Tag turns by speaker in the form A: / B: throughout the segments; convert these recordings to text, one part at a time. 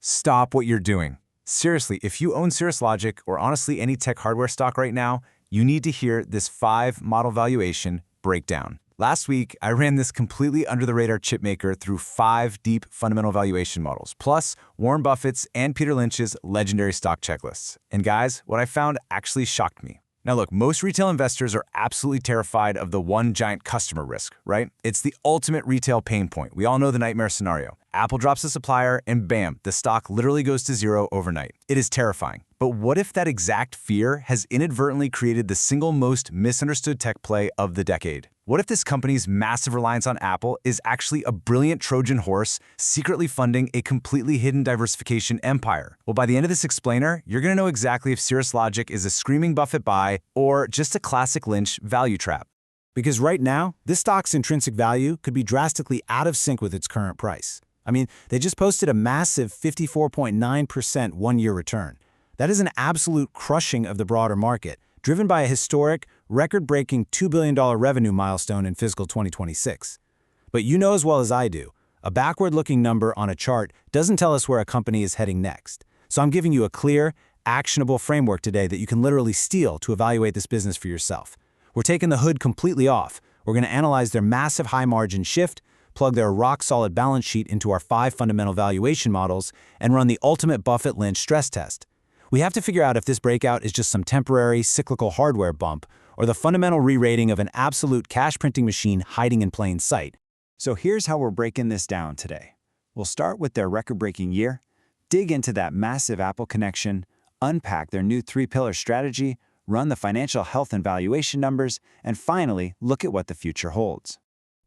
A: stop what you're doing. Seriously, if you own Cirrus Logic or honestly any tech hardware stock right now, you need to hear this 5-model valuation breakdown. Last week, I ran this completely under-the-radar chipmaker through 5 deep fundamental valuation models, plus Warren Buffett's and Peter Lynch's legendary stock checklists. And guys, what I found actually shocked me. Now look, most retail investors are absolutely terrified of the one giant customer risk, right? It's the ultimate retail pain point. We all know the nightmare scenario. Apple drops a supplier and bam, the stock literally goes to zero overnight. It is terrifying. But what if that exact fear has inadvertently created the single most misunderstood tech play of the decade? What if this company's massive reliance on Apple is actually a brilliant Trojan horse secretly funding a completely hidden diversification empire? Well, by the end of this explainer, you're going to know exactly if Cirrus Logic is a screaming Buffett buy or just a classic Lynch value trap.
B: Because right now, this stock's intrinsic value could be drastically out of sync with its current price. I mean, they just posted a massive 54.9% one-year return. That is an absolute crushing of the broader market, driven by a historic, record-breaking $2 billion revenue milestone in fiscal 2026. But you know as well as I do, a backward-looking number on a chart doesn't tell us where a company is heading next. So I'm giving you a clear, actionable framework today that you can literally steal to evaluate this business for yourself. We're taking the hood completely off. We're going to analyze their massive high-margin shift, plug their rock-solid balance sheet into our 5 fundamental valuation models, and run the ultimate Buffett-Lynch stress test. We have to figure out if this breakout is just some temporary, cyclical hardware bump or the fundamental re-rating of an absolute cash-printing machine hiding in plain sight.
C: So here's how we're breaking this down today. We'll start with their record-breaking year, dig into that massive Apple connection, unpack their new 3-pillar strategy, run the financial health and valuation numbers, and finally, look at what the future holds.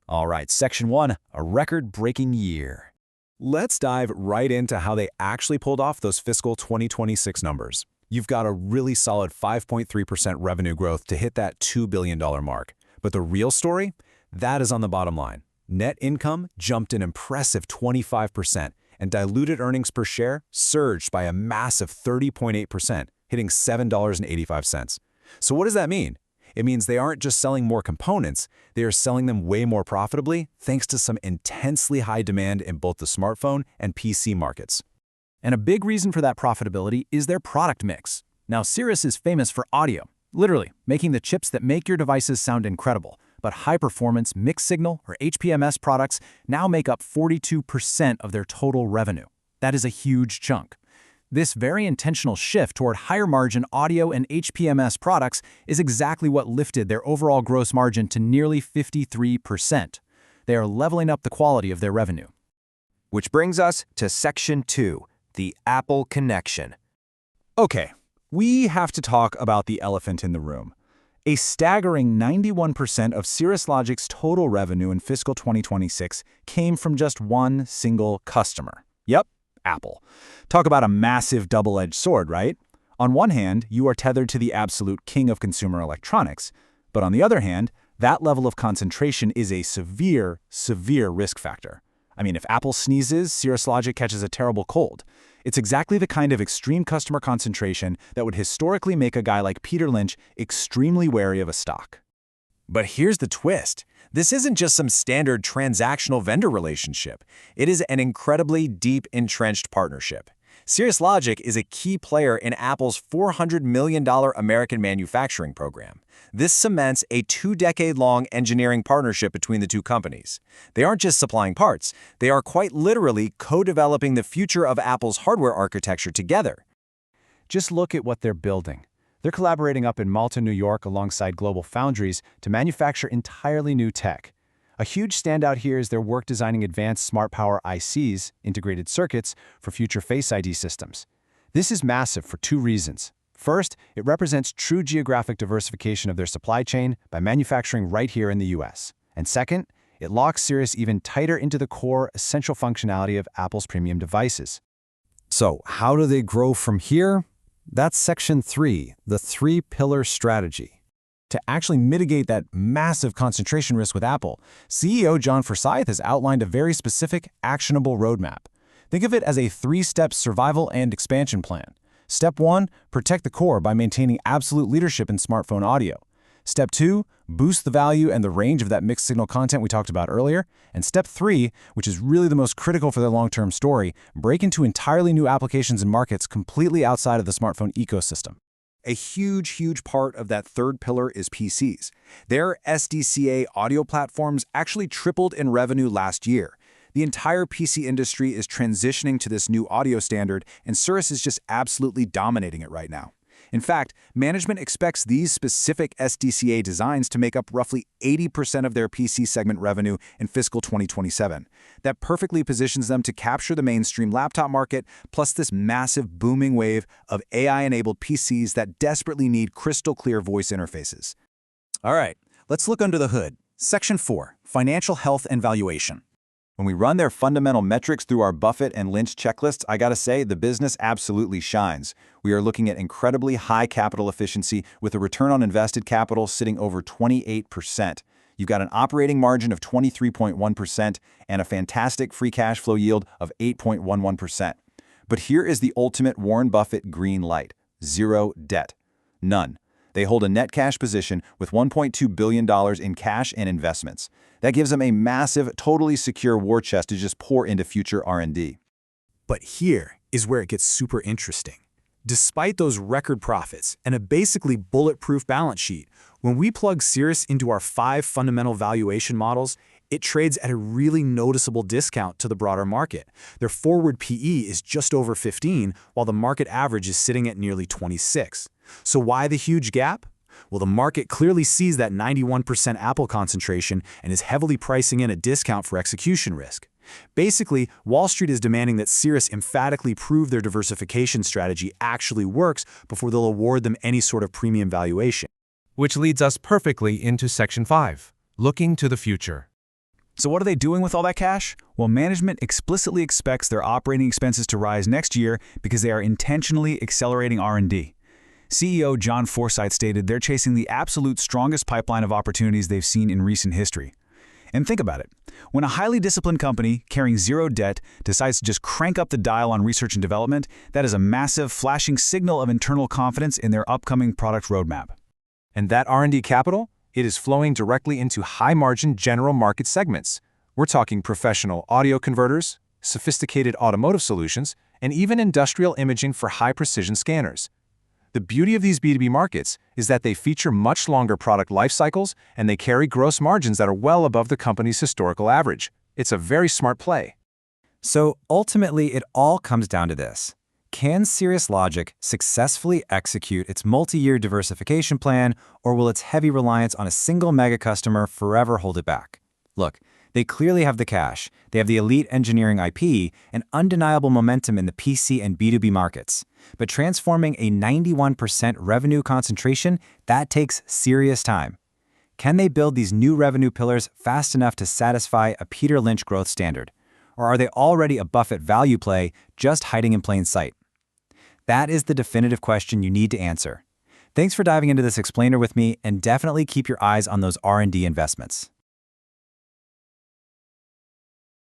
D: All right, Section 1, a record-breaking year. Let's dive right into how they actually pulled off those fiscal 2026 numbers. You've got a really solid 5.3% revenue growth to hit that $2 billion mark. But the real story? That is on the bottom line. Net income jumped an impressive 25%, and diluted earnings per share surged by a massive 30.8%, hitting $7.85. So what does that mean? It means they aren't just selling more components, they are selling them way more profitably thanks to some intensely high demand in both the smartphone and PC markets.
E: And a big reason for that profitability is their product mix. Now, Cirrus is famous for audio, literally making the chips that make your devices sound incredible. But high-performance mixed-signal, or HPMS products, now make up 42% of their total revenue. That is a huge chunk. This very intentional shift toward higher-margin audio and HPMS products is exactly what lifted their overall gross margin to nearly 53%. They are leveling up the quality of their revenue.
F: Which brings us to Section 2, the Apple connection.
D: Okay, we have to talk about the elephant in the room. A staggering 91% of Cirrus Logic's total revenue in fiscal 2026 came from just one single customer. Yep, Apple. Talk about a massive double-edged sword, right? On one hand, you are tethered to the absolute king of consumer electronics, but on the other hand, that level of concentration is a severe, severe risk factor. I mean, if Apple sneezes, Cirrus Logic catches a terrible cold. It's exactly the kind of extreme customer concentration that would historically make a guy like Peter Lynch extremely wary of a stock.
A: But here's the twist. This isn't just some standard transactional vendor relationship. It is an incredibly deep, entrenched partnership. Cirrus Logic is a key player in Apple's $400 million American manufacturing program. This cements a 2-decade-long engineering partnership between the two companies. They aren't just supplying parts, they are quite literally co-developing the future of Apple's hardware architecture together.
B: Just look at what they're building. They're collaborating up in Malta, New York alongside Global Foundries to manufacture entirely new tech. A huge standout here is their work designing advanced smart power ICs, integrated circuits, for future Face ID systems. This is massive for 2 reasons. First, it represents true geographic diversification of their supply chain by manufacturing right here in the US. And second, it locks Cirrus even tighter into the core, essential functionality of Apple's premium devices.
D: So, how do they grow from here? That's Section 3, the 3-pillar strategy. To actually mitigate that massive concentration risk with Apple, CEO John Forsyth has outlined a very specific, actionable roadmap. Think of it as a 3-step survival and expansion plan. Step 1, protect the core by maintaining absolute leadership in smartphone audio. Step 2,
B: boost the value and the range of that mixed signal content we talked about earlier. And step 3, which is really the most critical for their long-term story, break into entirely new applications and markets completely outside of the smartphone ecosystem.
D: A huge part of that third pillar is PCs. Their SDCA audio platforms actually tripled in revenue last year. The entire PC industry is transitioning to this new audio standard, and Cirrus is just absolutely dominating it right now. In fact, management expects these specific SDCA designs to make up roughly 80% of their PC segment revenue in fiscal 2027. That perfectly positions them to capture the mainstream laptop market, plus this massive booming wave of AI-enabled PCs that desperately need crystal-clear voice interfaces.
E: All right, let's look under the hood. Section 4, Financial Health and Valuation.
D: When we run their fundamental metrics through our Buffett and Lynch checklists, I gotta say, the business absolutely shines. We are looking at incredibly high capital efficiency with a return on invested capital sitting over 28%. You've got an operating margin of 23.1% and a fantastic free cash flow yield of 8.11%. But here is the ultimate Warren Buffett green light: zero debt. None. They hold a net cash position with $1.2 billion in cash and investments. That gives them a massive, totally secure war chest to just pour into future R&D.
B: But here is where it gets super interesting. Despite those record profits and a basically bulletproof balance sheet, when we plug Cirrus into our 5 fundamental valuation models, it trades at a really noticeable discount to the broader market. Their forward PE is just over 15, while the market average is sitting at nearly 26. So why the huge gap? Well, the market clearly sees that 91% Apple concentration and is heavily pricing in a discount for execution risk. Basically, Wall Street is demanding that Cirrus emphatically prove their diversification strategy actually works before they'll award them any sort of premium valuation.
G: Which leads us perfectly into Section 5, looking to the future.
E: So what are they doing with all that cash? Well, management explicitly expects their operating expenses to rise next year because they are intentionally accelerating R&D. CEO John Forsyth stated they're chasing the absolute strongest pipeline of opportunities they've seen in recent history. And think about it. When a highly disciplined company carrying zero debt decides to just crank up the dial on research and development, that is a massive, flashing signal of internal confidence in their upcoming product roadmap.
A: And that R&D capital? It is flowing directly into high-margin general market segments. We're talking professional audio converters, sophisticated automotive solutions, and even industrial imaging for high-precision scanners. The beauty of these B2B markets is that they feature much longer product life cycles and they carry gross margins that are well above the company's historical average. It's a very smart play.
F: So ultimately, it all comes down to this. Can Cirrus Logic successfully execute its multi-year diversification plan, or will its heavy reliance on a single mega customer forever hold it back? Look, they clearly have the cash, they have the elite engineering IP, and undeniable momentum in the PC and B2B markets. But transforming a 91% revenue concentration, that takes serious time. Can they build these new revenue pillars fast enough to satisfy a Peter Lynch growth standard? Or are they already a Buffett value play just hiding in plain sight? That is the definitive question you need to answer. Thanks for diving into this explainer with me, and definitely keep your eyes on those R&D investments.